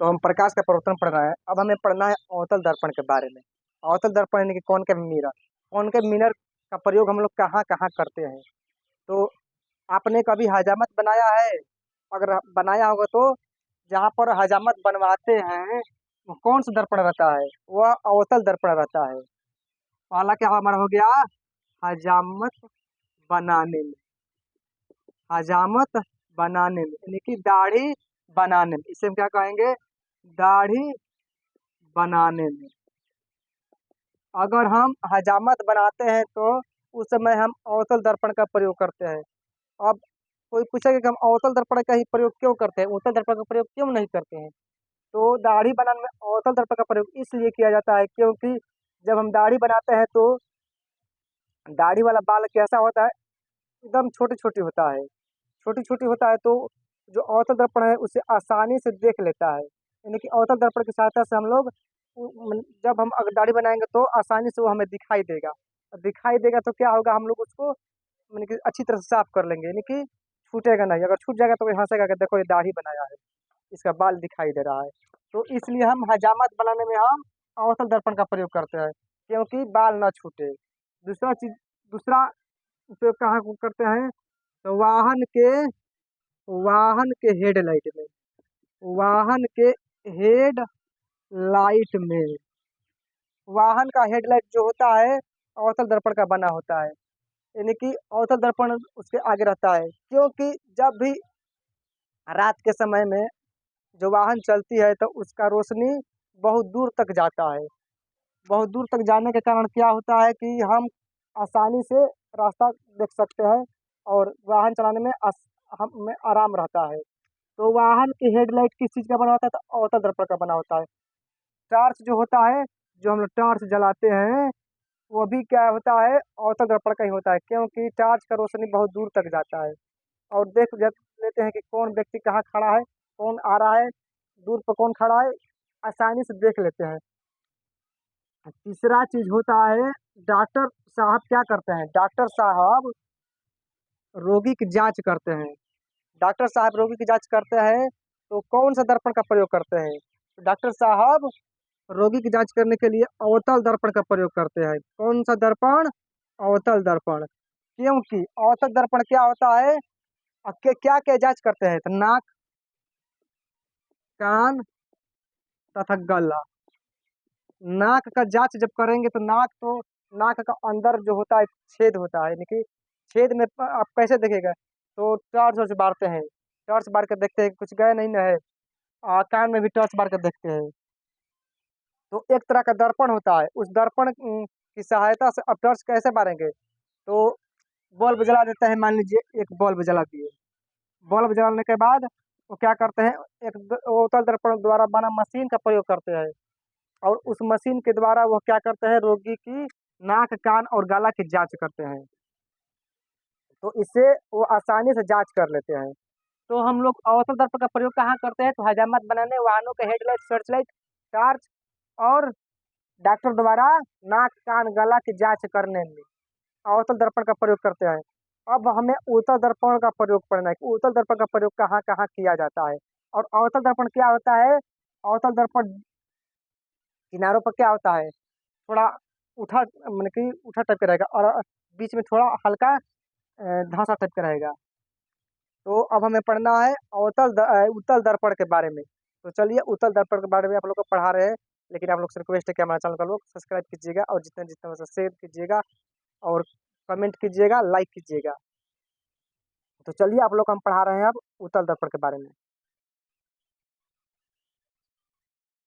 तो हम प्रकाश का प्रवर्तन पढ़ रहे हैं। अब हमें पढ़ना है अवतल दर्पण के बारे में। अवतल दर्पण यानी कि कॉनकेव मिरर। कॉनकेव मिरर का प्रयोग हम लोग कहाँ कहाँ करते हैं। तो आपने कभी हजामत बनाया है? अगर बनाया होगा तो जहाँ पर हजामत बनवाते हैं वो कौन सा दर्पण रहता है? वह अवतल दर्पण रहता है। पहला क्या हमारा हो गया? हजामत बनाने में। हजामत बनाने में यानी कि दाढ़ी बनाने में, इसे हम क्या कहेंगे? दाढ़ी बनाने में। अगर हम हजामत बनाते हैं तो उस समय हम अवतल दर्पण का प्रयोग करते हैं। अब कोई पूछेगा कि हम अवतल दर्पण का ही प्रयोग क्यों करते हैं, उत्तल दर्पण का प्रयोग क्यों नहीं करते हैं? तो दाढ़ी बनाने में अवतल दर्पण का प्रयोग इसलिए किया जाता है क्योंकि जब हम दाढ़ी बनाते हैं तो दाढ़ी वाला बाल कैसा होता है? एकदम छोटी छोटी होता है। छोटी छोटी होता है तो जो अवतल दर्पण है उसे आसानी से देख लेता है। यानी कि अवतल दर्पण की सहायता से हम लोग जब हम अगर दाढ़ी बनाएंगे तो आसानी से वो हमें दिखाई देगा। और दिखाई देगा तो क्या होगा, हम लोग उसको यानी कि अच्छी तरह से साफ कर लेंगे, यानी कि छूटेगा नहीं। अगर छूट जाएगा तो कोई हंसेगा कि देखो ये दाढ़ी बनाया है, इसका बाल दिखाई दे रहा है। तो इसलिए हम हजामत बनाने में हम अवतल दर्पण का प्रयोग करते हैं क्योंकि बाल ना छूटे। दूसरा चीज, दूसरा उपयोग कहाँ को करते हैं? तो वाहन के हेडलाइट में। वाहन के हेड लाइट में। वाहन का हेडलाइट जो होता है अवतल दर्पण का बना होता है, यानी कि अवतल दर्पण उसके आगे रहता है क्योंकि जब भी रात के समय में जो वाहन चलती है तो उसका रोशनी बहुत दूर तक जाता है। बहुत दूर तक जाने के कारण क्या होता है कि हम आसानी से रास्ता देख सकते हैं और वाहन चलाने में हमें आराम रहता है। तो वाहन की हेडलाइट किस चीज़ का बना होता है? तो अवतल दर्पण का बना होता है। टॉर्च जो होता है, जो हम लोग टॉर्च जलाते हैं, वो भी क्या होता है? अवतल दर्पण का ही होता है क्योंकि टॉर्च का रोशनी बहुत दूर तक जाता है और लेते हैं कि कौन व्यक्ति कहाँ खड़ा है, कौन आ रहा है, दूर पर कौन खड़ा है, आसानी से देख लेते हैं। तीसरा चीज होता है, डॉक्टर साहब क्या करते हैं? डॉक्टर साहब रोगी की जांच करते हैं। डॉक्टर साहब रोगी की जांच करते हैं तो कौन सा दर्पण का प्रयोग करते हैं? तो डॉक्टर साहब रोगी की जांच करने के लिए अवतल दर्पण का प्रयोग करते हैं। कौन सा दर्पण? अवतल दर्पण। क्योंकि अवतल दर्पण क्या होता है? क्या क्या जांच करते हैं? तो नाक, कान तथा गला। नाक का जांच जब करेंगे तो नाक का अंदर जो होता है छेद होता है, यानी कि छेद में आप कैसे देखेगा? तो टॉर्च वर्च बारते हैं, टॉर्च बार कर देखते हैं कि कुछ गए नहीं ना है। कान में भी टॉर्च बार कर देखते हैं। तो एक तरह का दर्पण होता है, उस दर्पण की सहायता से अब टॉर्च कैसे मारेंगे? तो बल्ब जला देते हैं, मान लीजिए एक बल्ब जला दिए। बल्ब जलाने के बाद वो क्या करते हैं? एक अवतल दर्पण द्वारा बना मशीन का प्रयोग करते हैं और उस मशीन के द्वारा वो क्या करते हैं? रोगी की नाक, कान और गला की जांच करते हैं। तो इससे वो आसानी से जांच कर लेते हैं। तो हम लोग अवतल दर्पण का प्रयोग कहाँ करते हैं? तो हजामत बनाने, वाहनों के हेडलाइट, सर्च लाइट, टॉर्च और डॉक्टर द्वारा नाक, कान, गला की जांच करने में अवतल दर्पण का प्रयोग करते हैं। अब हमें उत्तल दर्पण का प्रयोग पढ़ना है कि उत्तल दर्पण का प्रयोग कहाँ कहाँ किया जाता है। और अवतल दर्पण क्या होता है? अवतल दर्पण किनारों पर क्या होता है? थोड़ा उठा, मतलब कि उठा टाइप का रहेगा और बीच में थोड़ा हल्का धंसा टाइप का रहेगा। तो अब हमें पढ़ना है उत्तल दर्पण के बारे में। तो चलिए उत्तल दर्पण के बारे में आप लोग को पढ़ा रहे हैं, लेकिन आप लोग से रिक्वेस्ट है कि हमारे चैनल को लोग सब्सक्राइब कीजिएगा और जितना जितना हो सके शेयर कीजिएगा और कमेंट कीजिएगा, लाइक कीजिएगा। तो चलिए आप लोग को हम पढ़ा रहे हैं अब उत्तल दर्पण के बारे में।